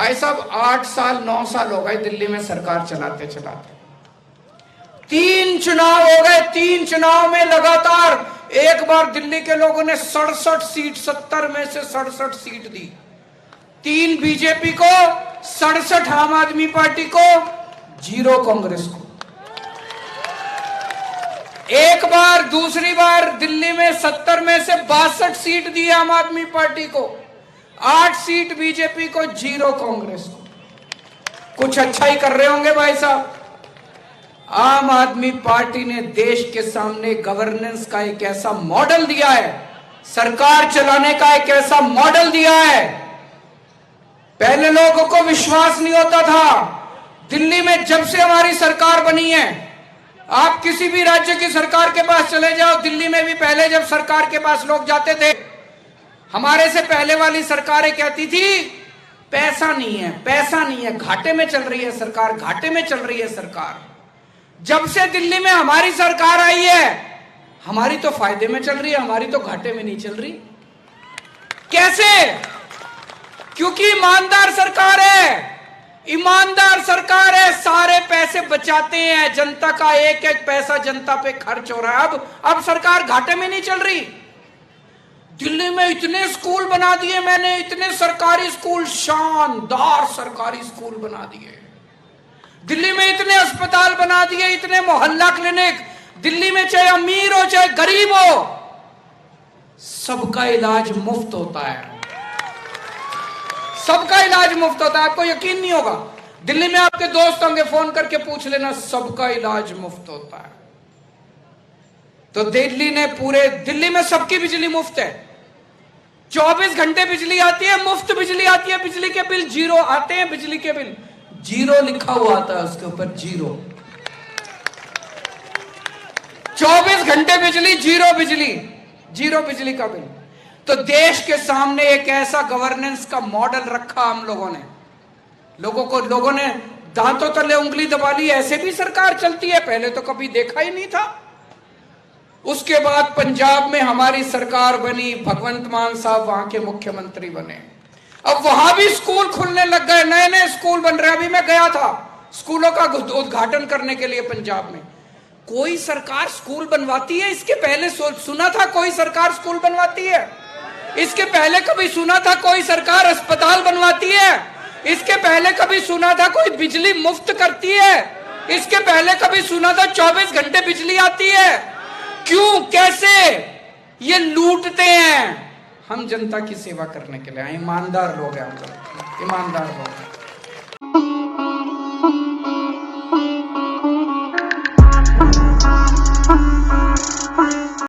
भाई साहब 8 साल 9 साल हो गए दिल्ली में सरकार चलाते चलाते। 3 चुनाव हो गए, 3 चुनाव में लगातार एक बार दिल्ली के लोगों ने 67 सीट, 70 में से 67 सीट दी। 3 बीजेपी को, 67 आम आदमी पार्टी को, 0 कांग्रेस को। एक बार दूसरी बार दिल्ली में 70 में से 62 सीट दी आम आदमी पार्टी को, 8 सीट बीजेपी को, 0 कांग्रेस को। कुछ अच्छा ही कर रहे होंगे भाई साहब। आम आदमी पार्टी ने देश के सामने गवर्नेंस का एक ऐसा मॉडल दिया है, सरकार चलाने का एक ऐसा मॉडल दिया है। पहले लोगों को विश्वास नहीं होता था। दिल्ली में जब से हमारी सरकार बनी है, आप किसी भी राज्य की सरकार के पास चले जाओ, दिल्ली में भी पहले जब सरकार के पास लोग जाते थे, हमारे से पहले वाली सरकारें कहती थी पैसा नहीं है, पैसा नहीं है, घाटे में चल रही है सरकार, घाटे में चल रही है सरकार। जब से दिल्ली में हमारी सरकार आई है, हमारी तो फायदे में चल रही है, हमारी तो घाटे में नहीं चल रही। कैसे? क्योंकि ईमानदार सरकार है, ईमानदार सरकार है, सारे पैसे बचाते हैं, जनता का एक एक पैसा जनता पे खर्च हो रहा है। अब सरकार घाटे में नहीं चल रही। दिल्ली में इतने स्कूल बना दिए मैंने, इतने सरकारी स्कूल, शानदार सरकारी स्कूल बना दिए। दिल्ली में इतने अस्पताल बना दिए, इतने मोहल्ला क्लिनिक। दिल्ली में चाहे अमीर हो चाहे गरीब हो, सबका इलाज मुफ्त होता है, सबका इलाज मुफ्त होता है। आपको यकीन नहीं होगा, दिल्ली में आपके दोस्त होंगे, फोन करके पूछ लेना, सबका इलाज मुफ्त होता है। तो दिल्ली ने पूरे दिल्ली में सबकी बिजली मुफ्त है, 24 घंटे बिजली आती है, मुफ्त बिजली आती है। बिजली के बिल 0 आते हैं, बिजली के बिल 0 लिखा हुआ आता है उसके ऊपर, 0। 24 घंटे बिजली, 0 बिजली, 0 बिजली का बिल। तो देश के सामने एक ऐसा गवर्नेंस का मॉडल रखा हम लोगों ने, लोगों ने दांतों तले उंगली दबा ली, ऐसे भी सरकार चलती है, पहले तो कभी देखा ही नहीं था। उसके बाद पंजाब में हमारी सरकार बनी, भगवंत मान साहब वहां के मुख्यमंत्री बने। अब वहां भी स्कूल खुलने लग गए, नए नए स्कूल बन रहे। अभी मैं गया था स्कूलों का उद्घाटन करने के लिए पंजाब में। कोई सरकार स्कूल बनवाती है? इसके पहले सुना था कोई सरकार स्कूल बनवाती है? इसके पहले कभी सुना था कोई सरकार अस्पताल बनवाती है? इसके पहले कभी सुना था कोई बिजली मुफ्त करती है? इसके पहले कभी सुना था 24 घंटे बिजली आती है? क्यों, कैसे? ये लूटते हैं। हम जनता की सेवा करने के लिए आए, ईमानदार लोग हैं हम लोग, ईमानदार लोग हैं।